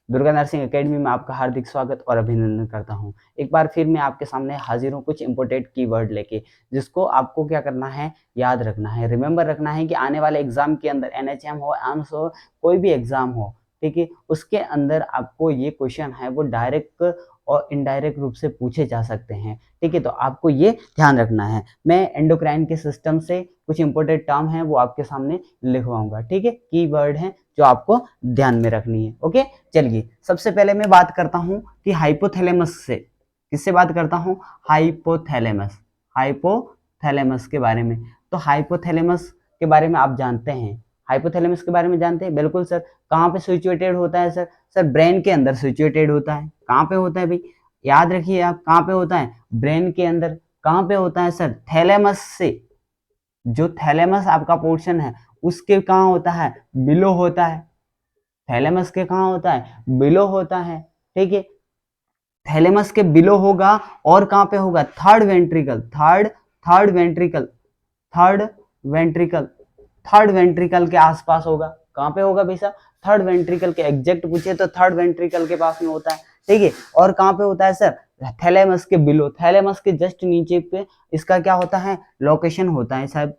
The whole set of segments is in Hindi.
दुर्गा नर्सिंग एकेडमी में आपका हार्दिक स्वागत और अभिनंदन करता हूं। एक बार फिर मैं आपके सामने हाजिर हूं कुछ इंपॉर्टेंट कीवर्ड लेके, जिसको आपको क्या करना है, याद रखना है, रिमेंबर रखना है कि आने वाले एग्जाम के अंदर एनएचएम हो, एम्स हो, कोई भी एग्जाम हो, ठीक है, उसके अंदर आपको ये क्वेश्चन है वो डायरेक्ट और इनडायरेक्ट रूप से पूछे जा सकते हैं। ठीक है, तो आपको ये ध्यान रखना है। मैं एंडोक्राइन के सिस्टम से कुछ इंपॉर्टेंट टर्म है वो आपके सामने लिखवाऊंगा। ठीक है, कीवर्ड है जो आपको ध्यान में रखनी है। ओके, चलिए सबसे पहले मैं बात करता हूं कि हाइपोथैलेमस से, किससे बात करता हूं, हाइपोथैलेमस, हाइपोथैलेमस के बारे में। तो हाइपोथैलेमस के बारे में आप जानते हैं, हाइपोथैलेमस के बारे में जानते हैं, बिल्कुल सर। कहाँ पे सिचुएटेड होता है सर? सर ब्रेन के अंदर सिचुएटेड होता है। कहाँ पे होता है भाई, याद रखिए आप, कहाँ पे होता है, ब्रेन के अंदर। कहाँ पे होता है सर? थैलेमस से, जो थैलेमस आपका पोर्शन है उसके कहाँ होता है, बिलो होता है। थैलेमस के कहाँ होता है, बिलो होता है। ठीक है, थैलेमस के बिलो होगा और कहाँ पे होगा, third ventricle, third ventricle, third ventricle, third ventricle के आसपास होगा। कहाँ पे होगा भाई साहब, थर्ड वेंट्रिकल के, एग्जैक्ट पूछे तो थर्ड वेंट्रिकल के पास में होता है। ठीक है, और कहाँ पे होता है सर, थैलेमस के बिलो, थैलेमस के जस्ट नीचे पे इसका क्या होता है, लोकेशन होता है साहब।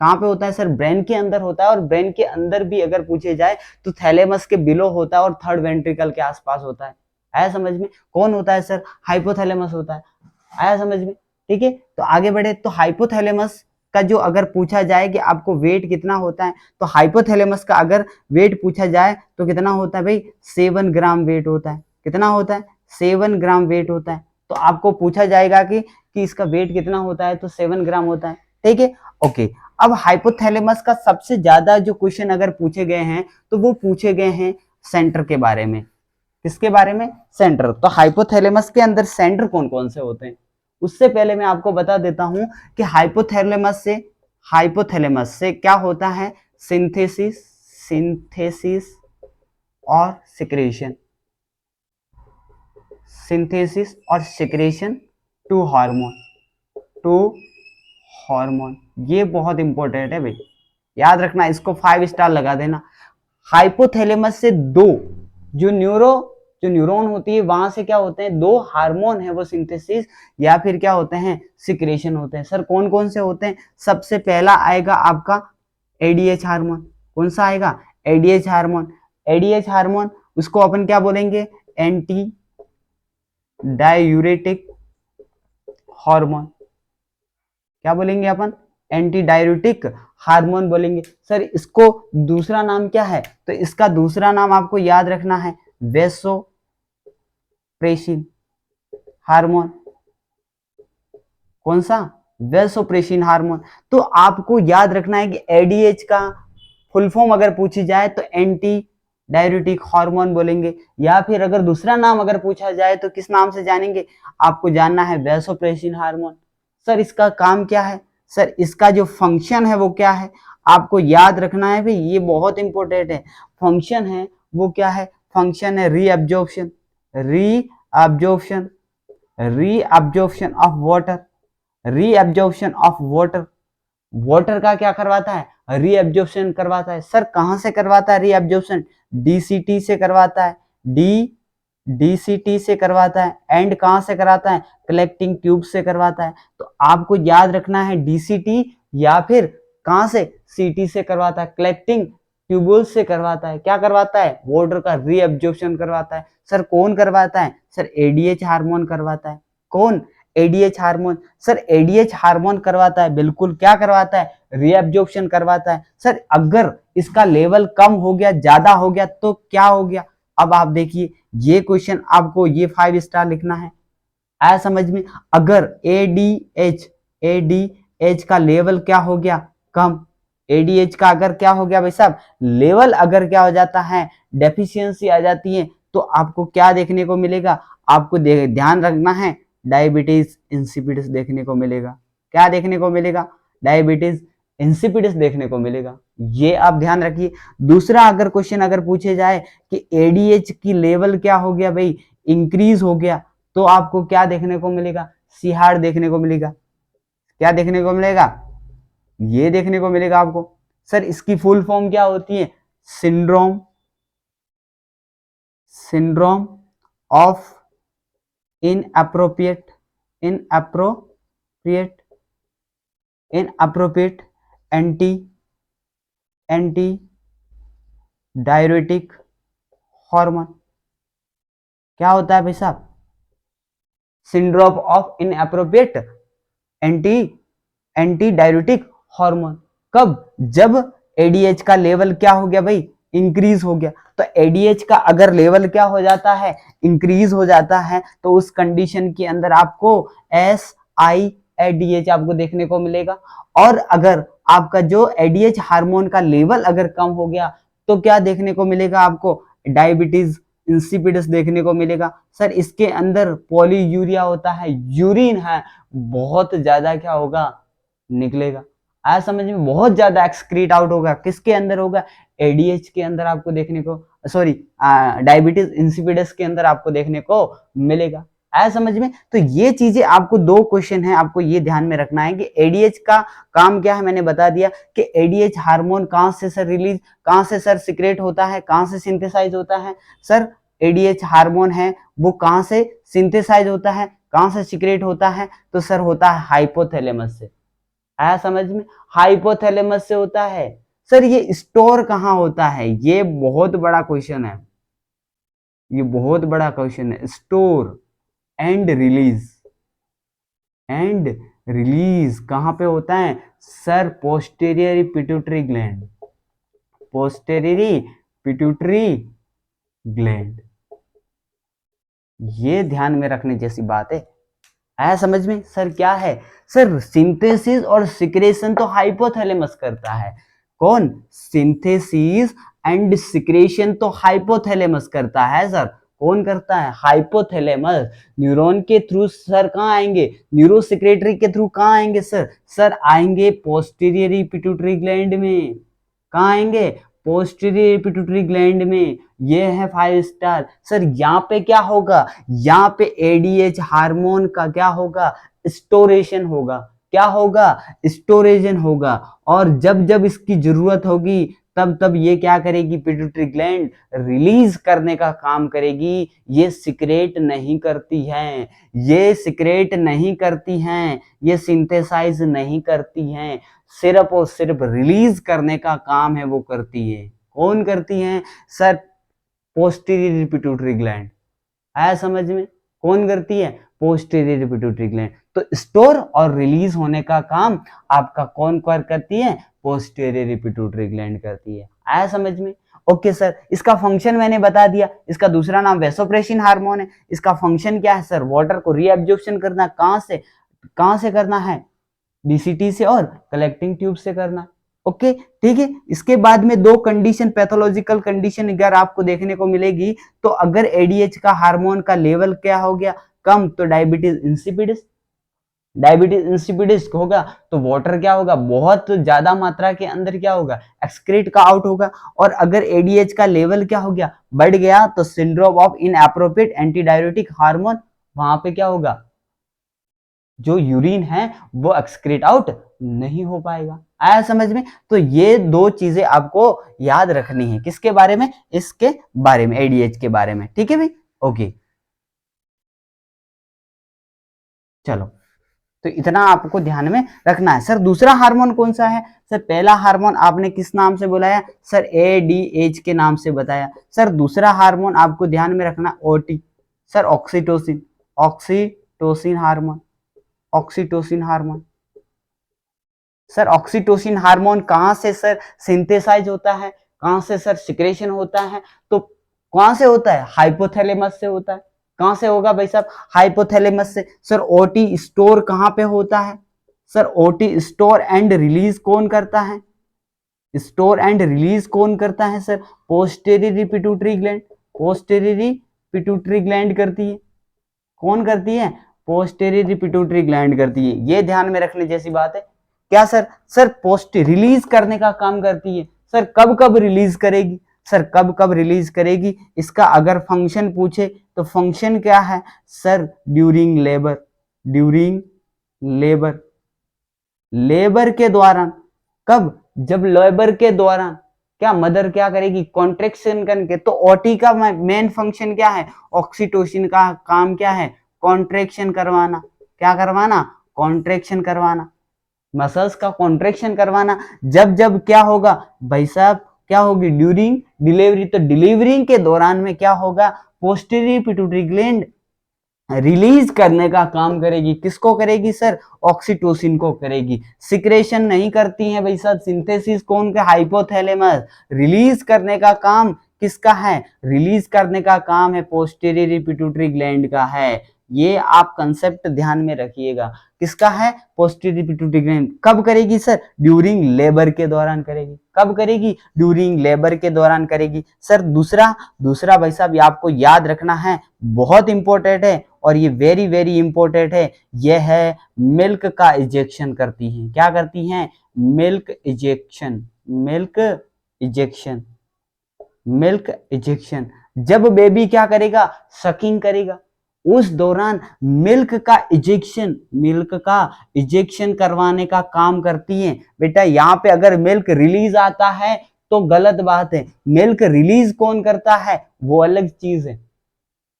कहाँ पे होता है सर, ब्रेन के अंदर होता है, और ब्रेन के अंदर भी अगर पूछे जाए तो थैलेमस के बिलो होता है और थर्ड वेंट्रिकल के आसपास होता है। आया समझ में? कौन होता है सर, हाइपोथैलेमस होता है। आया समझ में? ठीक है, तो आगे बढ़े। तो हाइपोथैलेमस का जो अगर पूछा जाए कि आपको वेट कितना होता है, तो हाइपोथैलेमस का अगर वेट पूछा जाए तो कितना होता है भाई, 7 ग्राम वेट होता है। कितना होता है, 7 ग्राम वेट होता है। तो आपको पूछा जाएगा कि इसका वेट कितना होता है, तो 7 ग्राम होता है। ठीक है, ओके। अब हाइपोथैलेमस का सबसे ज्यादा जो क्वेश्चन अगर पूछे गए हैं तो वो पूछे गए हैं सेंटर के बारे में। किसके बारे में, सेंटर। तो हाइपोथैलेमस के अंदर सेंटर कौन कौन से होते हैं, उससे पहले मैं आपको बता देता हूं कि हाइपोथैलेमस से क्या होता है, सिंथेसिस, सिंथेसिस और सिक्रेशन, सिंथेसिस और secretion to hormone, to hormone. ये बहुत इंपॉर्टेंट है भाई, याद रखना, इसको 5 स्टार लगा देना। हाइपोथैलेमस से दो जो न्यूरॉन होती है वहां से क्या होते हैं, दो हार्मोन है वो सिंथेसिस या फिर क्या होते हैं, सिक्रेशन होते हैं। सर कौन कौन से होते हैं? सबसे पहला आएगा आपका एडीएच हार्मोन। कौन सा आएगा, एडीएच हार्मोन। एडीएच हार्मोन उसको अपन क्या बोलेंगे, एंटी डायूरेटिक हार्मोन। क्या बोलेंगे अपन, एंटी डायूरेटिक हार्मोन बोलेंगे। सर इसको दूसरा नाम क्या है, तो इसका दूसरा नाम आपको याद रखना है, वेसोप्रेसिन हार्मोन। कौन सा, वेसोप्रेसिन हार्मोन। तो आपको याद रखना है कि एडीएच का फुल फॉर्म अगर पूछी जाए तो एंटी डायूरेटिक हार्मोन बोलेंगे, या फिर अगर दूसरा नाम अगर पूछा जाए तो किस नाम से जानेंगे, आपको जानना है वेसोप्रेसिन हार्मोन। सर इसका काम क्या है, सर इसका जो फंक्शन है वो क्या है, आपको याद रखना है भाई, ये बहुत इंपॉर्टेंट है। फंक्शन है वो क्या है, फंक्शन है reabsorption, reabsorption, reabsorption of water, reabsorption of water. Water का क्या करवाता है, रीअब्जॉर्प्शन करवाता है। सर कहां से करवाता है रीअब्जॉर्प्शन, डीसीटी से करवाता है, डीसीटी से करवाता है। एंड कहां से कराता है, कलेक्टिंग ट्यूब से करवाता है। तो आपको याद रखना है डीसीटी या फिर कहां से, सीटी से करवाता है, कलेक्टिंग ट्यूबुल से करवाता है। क्या करवाता है, वाटर का रीअब्जॉर्प्शन करवाता है। सर कौन करवाता है, सर एडीएच हार्मोन करवाता है। कौन, ADH hormone. Sir ADH hormone करवाता है, बिल्कुल क्या करवाता है, रीअब्जॉर्प्शन करवाता है। सर अगर इसका लेवल कम हो गया, ज्यादा हो गया तो क्या हो गया, अब आप देखिए ये क्वेश्चन आपको ये 5 स्टार लिखना है। आया समझ में? अगर एडीएच का लेवल क्या हो गया, कम, एडीएच का अगर क्या हो गया भाई साहब, लेवल अगर क्या हो जाता है, डेफिशिएंसी आ जाती है, तो आपको क्या देखने को मिलेगा, आपको ध्यान रखना है, डायबिटीज इंसिपिडिस देखने को मिलेगा। क्या देखने को मिलेगा, डायबिटीज इंसिपिडिस देखने को मिलेगा। ये आप ध्यान रखिए। दूसरा अगर क्वेश्चन अगर पूछे जाए कि एडीएच की लेवल क्या हो गया भाई, इंक्रीज हो गया, तो आपको क्या देखने को मिलेगा, सिहाड़ देखने को मिलेगा। क्या देखने को मिलेगा, ये देखने को मिलेगा आपको। सर इसकी फुल फॉर्म क्या होती है, syndrome, syndrome of inappropriate inappropriate inappropriate anti anti diuretic hormone. क्या होता है भाई साहब? Syndrome of inappropriate anti anti diuretic hormone. कब? जब एडीएच का लेवल क्या हो गया भाई? इंक्रीज हो गया। तो एडीएच का अगर लेवल क्या हो जाता है? इंक्रीज हो जाता है, तो उस कंडीशन के अंदर आपको एस आई एडीएच आपको देखने को मिलेगा। और अगर आपका जो एडीएच हार्मोन का लेवल अगर कम हो गया तो क्या देखने को मिलेगा आपको? डायबिटीज इंसिपिडस देखने को मिलेगा। सर इसके अंदर पॉलीयूरिया होता है, यूरिन है बहुत ज्यादा क्या होगा? निकलेगा। आया समझ में? बहुत ज्यादा एक्सक्रीट आउट होगा। किसके अंदर होगा? एडीएच के अंदर आपको देखने को, सॉरी, डायबिटीज इंसिपिडस के अंदर आपको देखने को मिलेगा। आया समझ में? तो ये चीजें आपको, दो क्वेश्चन है, आपको ये ध्यान में रखना है कि एडीएच का काम क्या है। मैंने बता दिया कि एडीएच हार्मोन कहां से सर रिलीज, कहां से सर सिक्रेट होता है, कहां से सिंथेसाइज होता है? सर एडीएच हार्मोन है वो कहां से सिंथेसाइज होता है, कहां से सिक्रेट होता है? तो सर होता है हाइपोथैलेमस से। आया समझ में? हाइपोथैलेमस से होता है। सर ये स्टोर कहां होता है? ये बहुत बड़ा क्वेश्चन है, ये बहुत बड़ा क्वेश्चन है। Store and release, and release कहां पे होता है? Sir posterior pituitary gland, posterior pituitary gland. ये ध्यान में रखने जैसी बात है। आया समझ में? सर क्या है? सर सिंथेसिस और सिक्रेशन तो हाइपोथैलेमस करता है। कौन? सिंथेसिस एंड सिक्रेशन तो हाइपोथैलेमस करता है सर। कौन करता है? हाइपोथैलेमस। न्यूरॉन के थ्रू सर कहाँ आएंगे? न्यूरो सिक्रेटरी के थ्रू कहाँ आएंगे सर? सर आएंगे पोस्टीरियर पिट्यूटरी ग्लैंड में। कहाँ आएंगे? पोस्टीरियर पिट्यूटरी ग्लैंड में। ये है 5 स्टार। सर यहाँ पे क्या होगा? यहाँ पे एडीएच हार्मोन का क्या होगा? स्टोरेशन होगा। क्या होगा? स्टोरेशन होगा। और जब जब इसकी जरूरत होगी तब तब ये क्या करेगी? पिट्यूटरी ग्लैंड रिलीज करने का काम करेगी। ये सिक्रेट नहीं करती है, ये सिक्रेट नहीं करती हैं, ये सिंथेसाइज नहीं करती हैं। सिर्फ और सिर्फ रिलीज करने का काम है वो करती है। कौन करती है? Sir posterior pituitary gland. आया समझ में? कौन करती है? Posterior pituitary gland. तो स्टोर और रिलीज होने का काम आपका कौन करती है? पोस्टीरियर पिट्यूटरी ग्लैंड करती है। आया समझ में? ओके सर, इसका फंक्शन मैंने बता दिया। इसका दूसरा नाम वैसोप्रेसिन हार्मोन है। इसका फंक्शन क्या है सर? वाटर को रीअब्जॉर्प्शन करना। कहां से करना है? डीसीटी से और कलेक्टिंग ट्यूब से करना। ओके ठीक है। इसके बाद में दो कंडीशन, पैथोलॉजिकल कंडीशन अगर आपको देखने को मिलेगी, तो अगर एडीएच का हार्मोन का लेवल क्या हो गया? कम, तो डायबिटीज इंसिपिडिस। डायबिटीज इंसिपिडिस होगा तो वाटर क्या होगा? बहुत ज्यादा मात्रा के अंदर क्या होगा? एक्सक्रीट का आउट होगा। और अगर एडीएच का लेवल क्या हो गया? बढ़ गया, तो syndrome of inappropriate anti diuretic hormone, वहां पे क्या होगा? जो यूरिन है वो एक्सक्रीट आउट नहीं हो पाएगा। आया समझ में? तो ये दो चीजें आपको याद रखनी है। किसके बारे में? इसके बारे में, एडीएच के बारे में। ठीक है भाई? ओके चलो, तो इतना आपको ध्यान में रखना है। सर दूसरा हार्मोन कौन सा है? सर पहला हार्मोन आपने किस नाम से बुलाया? सर एडीएच के नाम से बताया। सर दूसरा हार्मोन आपको ध्यान में रखना OT. Sir oxytocin, oxytocin hormone, oxytocin hormone. Sir oxytocin hormone कहां से सर सिंथेसाइज होता है, कहां से सर सिक्रेशन होता है? तो कहां से होता है? हाइपोथैलेमस से होता है। कहां से होगा भाई साहब? हाइपोथैलेमस से। सर ओटी स्टोर कहां पे होता है? Sir OT store and release कौन करता है? स्टोर एंड रिलीज कौन करता है sir? Posterior pituitary gland, posterior pituitary gland करती है। कौन करती है? पोस्टेरियरी पिट्यूटरी ग्लैंड करती है। ये ध्यान में रखने जैसी बात है। क्या सर? सर पोस्ट रिलीज करने का काम करती है। सर कब कब रिलीज करेगी? सर कब कब रिलीज करेगी? इसका अगर फंक्शन पूछे तो फंक्शन क्या है? Sir during labour, during labour, labour के दौरान। कब? जब लेबर के दौरान क्या मदर क्या करेगी, कॉन्ट्रेक्शन करके। तो ओटी का मेन फंक्शन क्या है, ऑक्सीटोसिन का काम क्या है, कॉन्ट्रेक्शन करवाना। क्या करवाना, कॉन्ट्रेक्शन करवाना, मसल्स का कॉन्ट्रेक्शन करवाना। जब जब क्या होगा भाई साहब, क्या होगी, ड्यूरिंग डिलीवरी। तो डिलीवरी के दौरान में क्या होगा, पोस्टीरियर पिट्यूटरी ग्लैंड रिलीज करने का काम करेगी। किसको करेगी सर, ऑक्सीटोसिन को करेगी। सिक्रेशन नहीं करती है भाई साहब, सिंथेसिस कौन का, हाइपोथैलेमस। रिलीज करने का काम किसका है, रिलीज करने का काम है पोस्टीरियर पिट्यूटरी ग्लैंड का है। ये आप कंसेप्ट ध्यान में रखिएगा, किसका है, पोस्टीरियर पिट्यूटरी ग्लैंड। कब करेगी सर, ड्यूरिंग लेबर के दौरान करेगी। कब करेगी, ड्यूरिंग लेबर के दौरान करेगी। सर दूसरा भाई साहब ये आपको याद रखना है, बहुत इंपॉर्टेंट है और ये वेरी वेरी इंपॉर्टेंट है। ये है मिल्क का इजेक्शन करती हैं। क्या करती हैं, milk ejection, milk ejection, milk ejection. जब बेबी क्या करेगा, सकिंग करेगा, उस दौरान मिल्क का इजेक्शन, मिल्क का इजेक्शन करवाने का काम करती है। बेटा यहाँ पे अगर मिल्क रिलीज आता है तो गलत बात है। मिल्क रिलीज कौन करता है, वो अलग चीज है।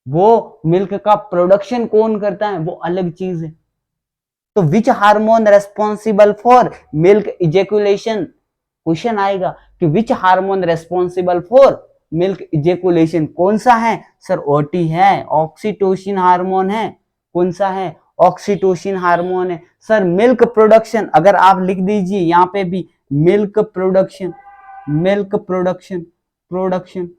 वो मिल्क का प्रोडक्शन कौन करता है, वो अलग चीज है। तो which hormone responsible for milk ejaculation, question आएगा कि which hormone responsible for milk ejaculation, कौन सा है सर, ओटी है, ऑक्सीटोसिन हार्मोन है। कौन सा है, ऑक्सीटोसिन हार्मोन है। सर मिल्क प्रोडक्शन, अगर आप लिख दीजिए यहाँ पे भी milk production, milk production, production.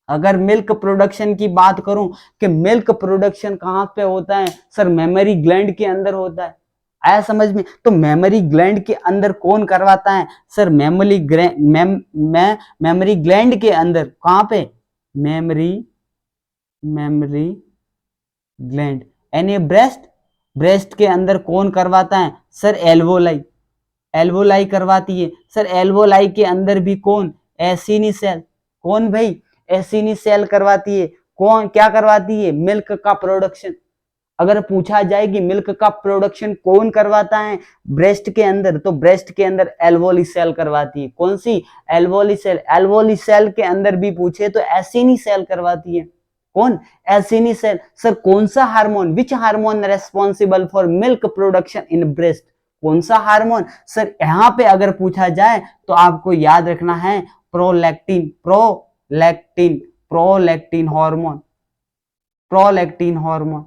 अगर मिल्क प्रोडक्शन की बात करूं कि मिल्क प्रोडक्शन कहां पे होता है सर, मेमरी ग्लैंड के अंदर होता है। आया समझ में। तो मेमरी ग्लैंड के अंदर कौन करवाता है सर, मेमोरी मेमोरी ग्लैंड के अंदर, कहां पे, मेमोरी, मेमोरी ग्लैंड यानी ब्रेस्ट, ब्रेस्ट के अंदर कौन करवाता है सर, एल्वोलाई, एल्वोलाई करवाती है। सर एल्वोलाई के अंदर भी कौन, एसिनी सेल, कौन भाई, एसिनी सेल करवाती है। कौन क्या करवाती है, मिल्क का प्रोडक्शन। अगर पूछा जाए कि मिल्क का प्रोडक्शन कौन करवाता है ब्रेस्ट के अंदर, तो ब्रेस्ट के अंदर एल्वोली सेल करवाती है। कौन सी, एल्वोली सेल। एल्वोली सेल के अंदर भी पूछे तो एसिनी सेल करवाती है। कौन, एसिनी सेल। सर कौन सा hormone, which hormone responsible for milk production in breast, कौन सा हार्मोन सर। यहां पे अगर पूछा जाए तो आपको याद रखना है prolactin, prolactin, prolactin hormone, prolactin hormone.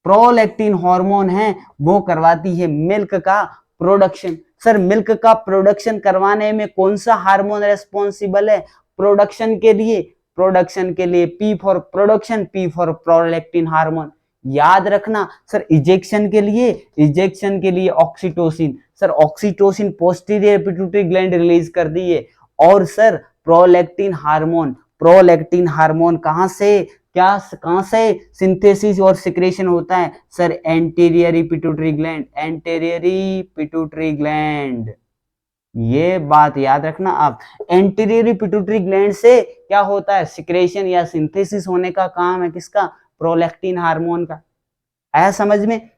Prolactin hormone है वो करवाती है मिल्क का प्रोडक्शन। सर मिल्क का प्रोडक्शन करवाने में कौन सा हार्मोन रेस्पॉन्सिबल है प्रोडक्शन के लिए, प्रोडक्शन के लिए P for production, P for prolactin hormone. याद रखना सर इजेक्शन के लिए, इजेक्शन के लिए oxytocin. Sir oxytocin posterior pituitary gland release कर दी है। और sir prolactin hormone, prolactin hormone कहां से, क्या कहां से सिंथेसिस और सिक्रेशन होता है sir, anterior pituitary gland, anterior pituitary gland. ये बात याद रखना आप, एंटीरियरी पिट्यूटरी ग्लैंड से क्या होता है, सिक्रेशन या सिंथेसिस होने का काम है किसका, प्रोलैक्टिन हार्मोन का। आया समझ में।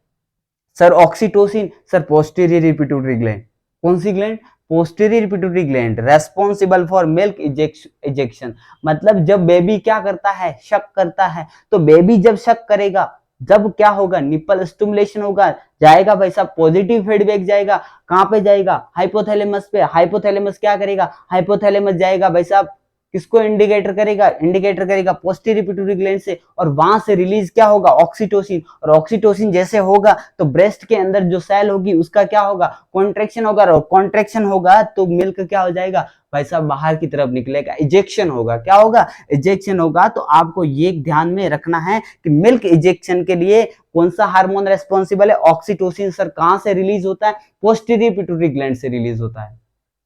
Sir oxytocin, sir posterior pituitary gland, कौन सी gland, posterior pituitary gland responsible for milk ejection. मतलब जब बेबी क्या करता है, शक करता है, तो बेबी जब शक करेगा, जब क्या होगा, निपल स्टिमुलेशन होगा, जाएगा भाई साहब पॉजिटिव फीडबैक जाएगा। कहां पे जाएगा, हाइपोथैलेमस पे। हाइपोथैलेमस क्या करेगा, हाइपोथैलेमस जाएगा भाई साहब, किसको इंडिकेटर करेगा, इंडिकेटर करेगा पोस्टीरियर पिट्यूटरी ग्लैंड से। और वहां से रिलीज क्या होगा, ऑक्सीटोसिन। और ऑक्सीटोसिन जैसे होगा तो ब्रेस्ट के अंदर जो सेल होगी उसका क्या होगा, कॉन्ट्रेक्शन होगा। और कॉन्ट्रेक्शन होगा तो मिल्क क्या हो जाएगा भाई साहब, बाहर की तरफ निकलेगा, इजेक्शन होगा। क्या होगा, इजेक्शन होगा। तो आपको ये ध्यान में रखना है कि मिल्क इजेक्शन के लिए कौन सा हार्मोन रेस्पॉन्सिबल है, ऑक्सीटोसिन। सर कहां से रिलीज होता है, पोस्टीरियर पिट्यूटरी ग्लैंड से रिलीज होता है।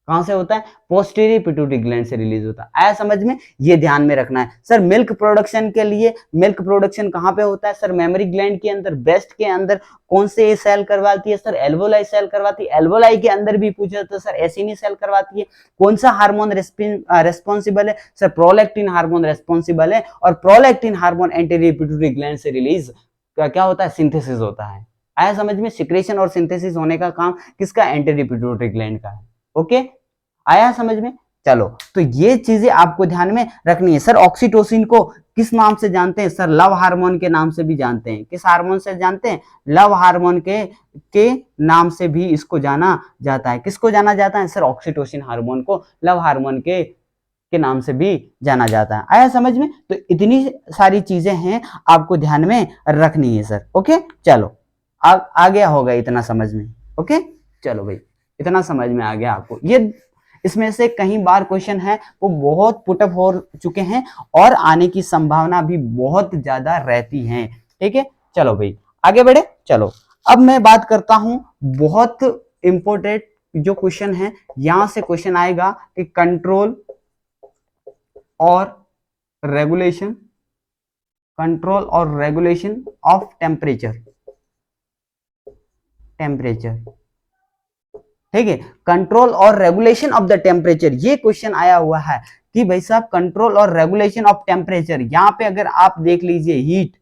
कहां से होता है, पोस्टीरियर पिट्यूटरी ग्लैंड से रिलीज होता है। आया समझ में, ये ध्यान में रखना है। सर मिल्क प्रोडक्शन के लिए, मिल्क प्रोडक्शन कहां पे होता है सर, मेमोरी ग्लैंड के अंदर, ब्रेस्ट के अंदर। कौन से सेल करवाती है सर, एल्वोलाई सेल करवाती है। एल्वोलाई के अंदर भी पूछा तो सर एसिनी सेल करवाती है। कौन सा हार्मोन रेस्पॉन्सिबल है सर, प्रोलैक्टिन हार्मोन रेस्पॉन्सिबल है। और prolactin hormone anterior pituitary gland से रिलीज क्या होता है, सिंथेसिस होता है। आया समझ में, सिक्रेशन और सिंथेसिस होने का काम किसका, एंटीरियर पिट्यूटरी ग्लैंड का है। ओके, आया समझ में। चलो, तो ये चीजें आपको ध्यान में रखनी है। सर ऑक्सीटोसिन को किस नाम से जानते हैं? सर लव हार्मोन के नाम से भी जानते हैं। किस हार्मोन से जानते हैं? लव हार्मोन के नाम से भी इसको जाना जाता है। किसको जाना जाता है? सर ऑक्सीटोसिन हार्मोन को लव हार्मोन के नाम से भी जाना जाता है। आया समझ में? तो इतनी सारी चीजें हैं आपको ध्यान में रखनी है सर। ओके, चलो आ गया होगा इतना समझ में। ओके, चलो भाई, इतना समझ में आ गया आपको। ये इसमें से कई बार क्वेश्चन है वो बहुत पुटअप हो चुके हैं और आने की संभावना भी बहुत ज्यादा रहती है। ठीक है, चलो भाई आगे बढ़े। चलो अब मैं बात करता हूं, बहुत इंपॉर्टेंट जो क्वेश्चन है, यहां से क्वेश्चन आएगा कि कंट्रोल और रेगुलेशन ऑफ टेम्परेचर। ठीक है, कंट्रोल और रेगुलेशन ऑफ द टेम्परेचर, ये क्वेश्चन आया हुआ है कि भाई साहब कंट्रोल और रेगुलेशन ऑफ टेम्परेचर। यहाँ पे अगर आप देख लीजिए हीट,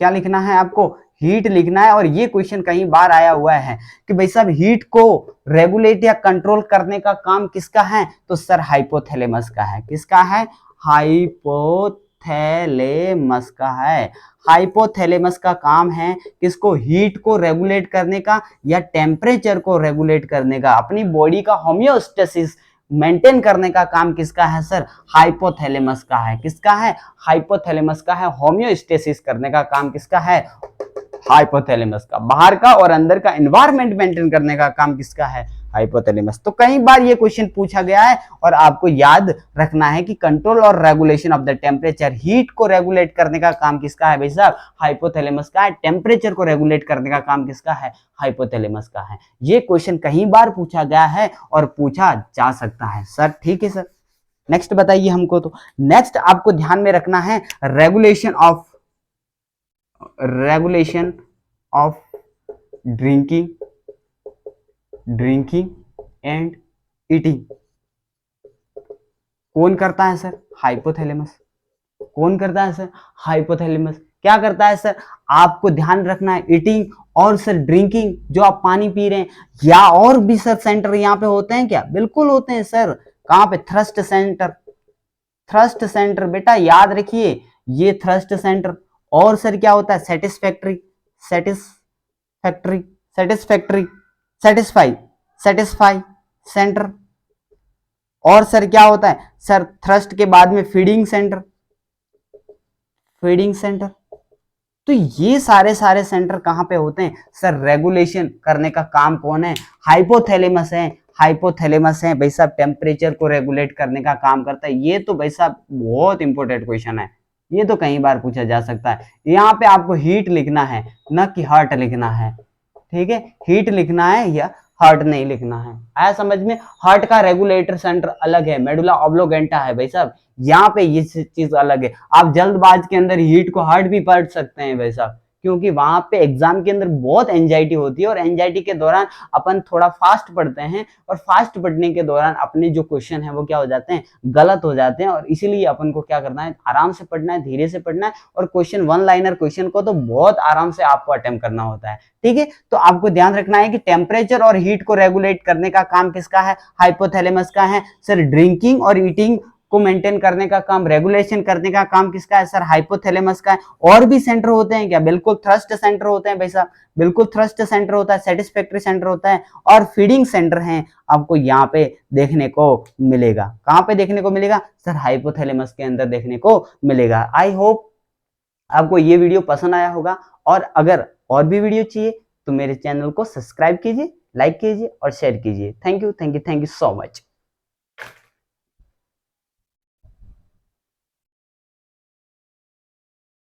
क्या लिखना है आपको? हीट लिखना है। और ये क्वेश्चन कई बार आया हुआ है कि भाई साहब हीट को रेगुलेट या कंट्रोल करने का काम किसका है? तो सर हाइपोथैलेमस का है। किसका है? हाइपोथैलेमस का है। हाइपोथैलेमस का काम है किसको? हीट को रेगुलेट करने का या टेम्परेचर को रेगुलेट करने का, अपनी बॉडी का होम्योस्टेसिस मेंटेन करने का काम किसका है? सर हाइपोथैलेमस का है। किसका है? हाइपोथैलेमस का है। होम्योस्टेसिस करने का काम किसका है? हाइपोथैलेमस का। बाहर का और अंदर का एनवायरनमेंट मेंटेन करने का काम किसका है? हाइपोथैलेमस। तो कई बार ये क्वेश्चन पूछा गया है और आपको याद रखना है कि कंट्रोल और regulation of the temperature, heat को रेगुलेट करने का काम किसका है भाई साहब? हाइपोथैलेमस का है। टेम्परेचर को रेगुलेट करने का काम किसका है? हाइपोथैलेमस का है। ये क्वेश्चन कई बार पूछा गया है और पूछा जा सकता है सर। ठीक है सर, नेक्स्ट बताइए हमको। तो नेक्स्ट आपको ध्यान में रखना है regulation of drinking and eating. कौन करता है सर? हाइपोथैलेमस। कौन करता है सर? हाइपोथैलेमस। क्या करता है सर? आपको ध्यान रखना है ईटिंग और सर ड्रिंकिंग, जो आप पानी पी रहे हैं, या और भी सर सेंटर यहाँ पे होते हैं क्या? बिल्कुल होते हैं सर। कहां पे? थ्रस्ट सेंटर बेटा याद रखिए, ये थ्रस्ट सेंटर। और सर क्या होता है? Satisfy centre. और सर क्या होता है? सर थ्रस्ट के बाद में फीडिंग सेंटर। तो ये सारे सेंटर कहां पे होते हैं सर? रेगुलेशन करने का काम कौन है? हाइपोथैलेमस है भाई साहब। टेम्परेचर को रेगुलेट करने का काम करता है। ये तो भाई साहब बहुत इंपॉर्टेंट क्वेश्चन है, ये तो कई बार पूछा जा सकता है। यहाँ पे आपको हीट लिखना है, न कि हार्ट लिखना है। ठीक है, हीट लिखना है या हार्ट नहीं लिखना है। आया समझ में? हार्ट का रेगुलेटर सेंटर अलग है, मेडुला ऑब्लोगेंटा है भाई साहब। यहाँ पे ये चीज अलग है। आप जल्दबाज के अंदर हीट को हार्ट भी पढ़ सकते हैं भाई साहब, क्योंकि वहां पे एग्जाम के अंदर बहुत एंजाइटी होती है और एंजाइटी के दौरान अपन थोड़ा फास्ट पढ़ते हैं और फास्ट पढ़ने के दौरान अपने जो क्वेश्चन है वो क्या हो जाते हैं? गलत हो जाते हैं। और इसीलिए अपन को क्या करना है? आराम से पढ़ना है, धीरे से पढ़ना है। और क्वेश्चन वन लाइनर क्वेश्चन को तो बहुत आराम से आपको अटेम्प्ट करना होता है। ठीक है, तो आपको ध्यान रखना है कि टेम्परेचर और हीट को रेगुलेट करने का काम किसका है? हाइपोथैलेमस का है। सर ड्रिंकिंग और ईटिंग को मेंटेन करने का काम, रेगुलेशन करने का काम किसका है? सर हाइपोथैलेमस का है। और भी सेंटर होते हैं क्या? बिल्कुल थ्रस्ट सेंटर होते हैं भाई साहब, बिल्कुल थ्रस्ट सेंटर होता है, सेटिस्फैक्टरी सेंटर होता है और फीडिंग सेंटर है आपको यहाँ पे देखने को मिलेगा। कहां पे देखने को मिलेगा? सर हाइपोथैलेमस के अंदर देखने को मिलेगा। आई होप आपको ये वीडियो पसंद आया होगा। और अगर और भी वीडियो चाहिए तो मेरे चैनल को सब्सक्राइब कीजिए, लाइक कीजिए और शेयर कीजिए। Thank you so much.